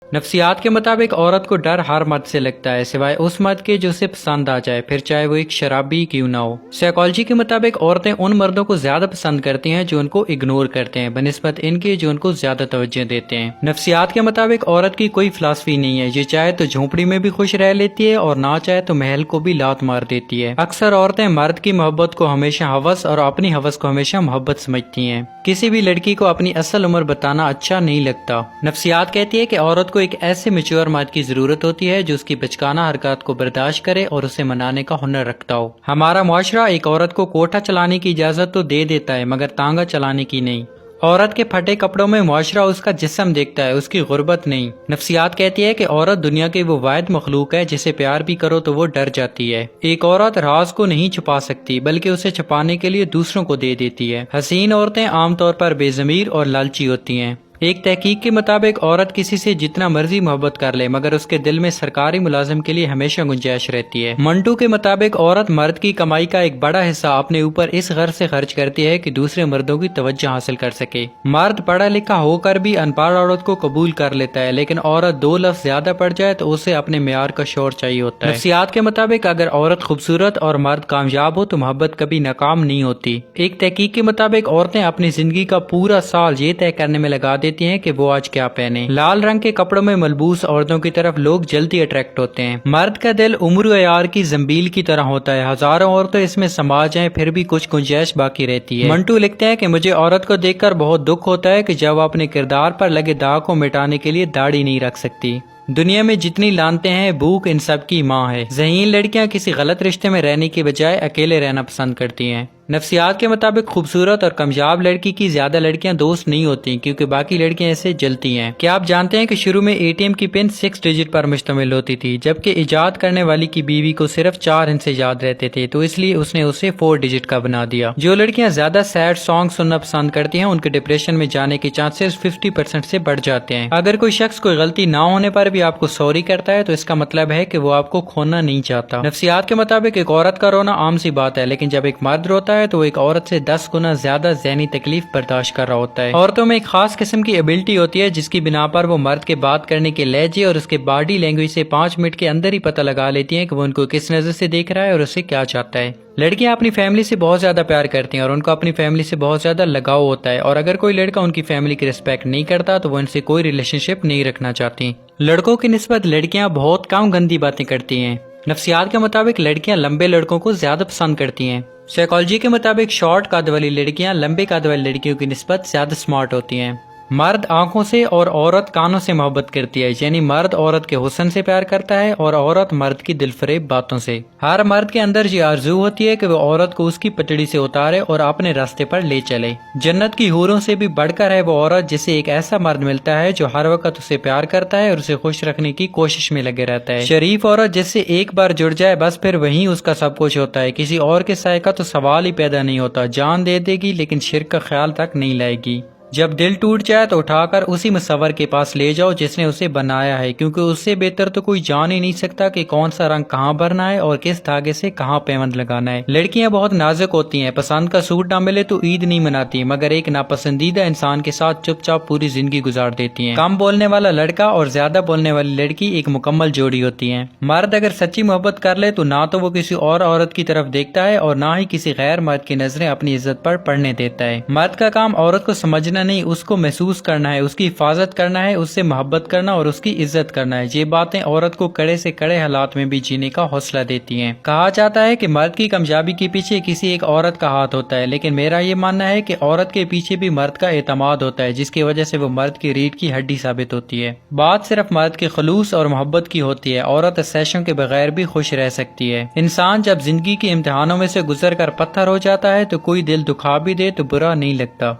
نفسیات کے مطابق عورت کو ڈر ہر مرد سے لگتا ہے سوائے اس مرد کے جو اسے پسند آ جائے، پھر چاہے وہ ایک شرابی کیوں نہ ہو۔ سائیکالوجی کے مطابق عورتیں ان مردوں کو زیادہ پسند کرتی ہیں جو ان کو اگنور کرتے ہیں بنسبت ان کے جو ان کو زیادہ توجہ دیتے ہیں۔ نفسیات کے مطابق عورت کی کوئی فلسفی نہیں ہے، یہ چاہے تو جھونپڑی میں بھی خوش رہ لیتی ہے اور نہ چاہے تو محل کو بھی لات مار دیتی ہے۔ اکثر عورتیں مرد کی محبت کو ہمیشہ ہوس اور اپنی ہوس کو ہمیشہ محبت سمجھتی ہیں۔ کسی بھی لڑکی کو اپنی اصل عمر بتانا اچھا نہیں لگتا۔ نفسیات کہتی ہے کہ عورت کو ایک ایسے میچور مرد کی ضرورت ہوتی ہے جو اس کی بچکانہ حرکات کو برداشت کرے اور اسے منانے کا ہنر رکھتا ہو۔ ہمارا معاشرہ ایک عورت کو کوٹھا چلانے کی اجازت تو دے دیتا ہے مگر تانگا چلانے کی نہیں۔ عورت کے پھٹے کپڑوں میں معاشرہ اس کا جسم دیکھتا ہے، اس کی غربت نہیں۔ نفسیات کہتی ہے کہ عورت دنیا کی وہ واحد مخلوق ہے جسے پیار بھی کرو تو وہ ڈر جاتی ہے۔ ایک عورت راز کو نہیں چھپا سکتی بلکہ اسے چھپانے کے لیے دوسروں کو دے دیتی ہے۔ حسین عورتیں عام طور پر بے ضمیر اور لالچی ہوتی ہیں۔ ایک تحقیق کے مطابق عورت کسی سے جتنا مرضی محبت کر لے مگر اس کے دل میں سرکاری ملازم کے لیے ہمیشہ گنجائش رہتی ہے۔ منٹو کے مطابق عورت مرد کی کمائی کا ایک بڑا حصہ اپنے اوپر اس غرض سے خرچ کرتی ہے کہ دوسرے مردوں کی توجہ حاصل کر سکے۔ مرد پڑھا لکھا ہو کر بھی ان پڑھ عورت کو قبول کر لیتا ہے لیکن عورت 2 لفظ زیادہ پڑھ جائے تو اسے اپنے معیار کا شور چاہیے ہوتا ہے۔ نفسیات کے مطابق اگر عورت خوبصورت اور مرد کامیاب ہو تو محبت کبھی ناکام نہیں ہوتی۔ ایک تحقیق کے مطابق عورتیں اپنی زندگی کا پورا سال یہ طے کرنے میں لگا دیتی ہیں کہ وہ آج کیا پہنے۔ لال رنگ کے کپڑوں میں ملبوس عورتوں کی طرف لوگ جلدی اٹریکٹ ہوتے ہیں۔ مرد کا دل عمر و عیار کی زنبیل کی طرح ہوتا ہے، ہزاروں عورتیں اس میں سما جائیں پھر بھی کچھ گنجائش باقی رہتی ہے۔ منٹو لکھتے ہیں کہ مجھے عورت کو دیکھ کر بہت دکھ ہوتا ہے کہ جب وہ اپنے کردار پر لگے داغ کو مٹانے کے لیے داڑھی نہیں رکھ سکتی۔ دنیا میں جتنی لانتے ہیں بھوک ان سب کی ماں ہے۔ ذہین لڑکیاں کسی غلط رشتے میں رہنے کی بجائے اکیلے رہنا پسند کرتی ہیں۔ نفسیات کے مطابق خوبصورت اور کامیاب لڑکی کی زیادہ لڑکیاں دوست نہیں ہوتی کیونکہ باقی لڑکیاں اسے جلتی ہیں۔ کیا آپ جانتے ہیں کہ شروع میں ATM کی پن 6 ڈیجٹ پر مشتمل ہوتی تھی جبکہ ایجاد کرنے والی کی بیوی کو صرف 4 ہندسے یاد رہتے تھے تو اس لیے اس نے اسے 4 ڈیجٹ کا بنا دیا۔ جو لڑکیاں زیادہ سیڈ سانگ سننا پسند کرتی ہیں ان کے ڈپریشن میں جانے کے چانسز 50% سے بڑھ جاتے ہیں۔ اگر کوئی شخص کوئی غلطی نہ ہونے پر بھی آپ کو سوری کرتا ہے تو اس کا مطلب ہے کہ وہ آپ کو کھونا نہیں چاہتا۔ نفسیات کے مطابق ایک عورت کا رونا عام سی بات ہے لیکن جب ایک مرد روتا ہے تو وہ ایک عورت سے 10 گنا زیادہ ذہنی تکلیف برداشت کر رہا ہوتا ہے۔ عورتوں میں ایک خاص قسم کی ایبلٹی ہوتی ہے جس کی بنا پر وہ مرد کے بات کرنے کے لہجے اور اس کے باڈی لینگویج سے 5 منٹ کے اندر ہی پتہ لگا لیتی ہیں کہ وہ ان کو کس نظر سے دیکھ رہا ہے اور اسے کیا چاہتا ہے۔ لڑکیاں اپنی فیملی سے بہت زیادہ پیار کرتی ہیں اور ان کو اپنی فیملی سے بہت زیادہ لگاؤ ہوتا ہے اور اگر کوئی لڑکا ان کی فیملی کی رسپیکٹ نہیں کرتا تو وہ ان سے کوئی ریلیشن شپ نہیں رکھنا چاہتی۔ لڑکوں کی نسبت لڑکیاں بہت کم گندی باتیں کرتی ہیں۔ نفسیات کے مطابق لڑکیاں لمبے لڑکوں کو زیادہ پسند کرتی ہیں۔ سائیکالوجی کے مطابق شارٹ قد والی لڑکیاں لمبے قد والی لڑکیوں کی نسبت زیادہ سمارٹ ہوتی ہیں۔ مرد آنکھوں سے اور عورت کانوں سے محبت کرتی ہے، یعنی مرد عورت کے حسن سے پیار کرتا ہے اور عورت مرد کی دل فریب باتوں سے۔ ہر مرد کے اندر یہ آرزو ہوتی ہے کہ وہ عورت کو اس کی پٹڑی سے اتارے اور اپنے راستے پر لے چلے۔ جنت کی حوروں سے بھی بڑھ کر ہے وہ عورت جسے ایک ایسا مرد ملتا ہے جو ہر وقت اسے پیار کرتا ہے اور اسے خوش رکھنے کی کوشش میں لگے رہتا ہے۔ شریف عورت جس سے ایک بار جڑ جائے بس پھر وہیں اس کا سب کچھ ہوتا ہے، کسی اور کے سائے کا تو سوال ہی پیدا نہیں ہوتا۔ جان دے دے گی لیکن شرک کا خیال تک نہیں لائے گی۔ جب دل ٹوٹ جائے تو اٹھا کر اسی مصور کے پاس لے جاؤ جس نے اسے بنایا ہے، کیونکہ اس سے بہتر تو کوئی جان ہی نہیں سکتا کہ کون سا رنگ کہاں بھرنا ہے اور کس دھاگے سے کہاں پیوند لگانا ہے۔ لڑکیاں بہت نازک ہوتی ہیں، پسند کا سوٹ نہ ملے تو عید نہیں مناتی مگر ایک ناپسندیدہ انسان کے ساتھ چپ چاپ پوری زندگی گزار دیتی ہیں۔ کم بولنے والا لڑکا اور زیادہ بولنے والی لڑکی ایک مکمل جوڑی ہوتی ہیں۔ مرد اگر سچی محبت کر لے تو نہ تو وہ کسی اور عورت کی طرف دیکھتا ہے اور نہ ہی کسی غیر مرد کی نظریں اپنی عزت پر پڑنے دیتا ہے۔ مرد کا کام عورت کو سمجھنا نہیں، اس کو محسوس کرنا ہے، اس کی حفاظت کرنا ہے، اس سے محبت کرنا اور اس کی عزت کرنا ہے۔ یہ باتیں عورت کو کڑے سے کڑے حالات میں بھی جینے کا حوصلہ دیتی ہیں۔ کہا جاتا ہے کہ مرد کی کامیابی کے پیچھے کسی ایک عورت کا ہاتھ ہوتا ہے لیکن میرا یہ ماننا ہے کہ عورت کے پیچھے بھی مرد کا اعتماد ہوتا ہے جس کی وجہ سے وہ مرد کی ریڑھ کی ہڈی ثابت ہوتی ہے۔ بات صرف مرد کے خلوص اور محبت کی ہوتی ہے، عورت اسیشوں کے بغیر بھی خوش رہ سکتی ہے۔ انسان جب زندگی کے امتحانوں میں سے گزر کر پتھر ہو جاتا ہے تو کوئی دل دکھا بھی دے تو برا نہیں لگتا۔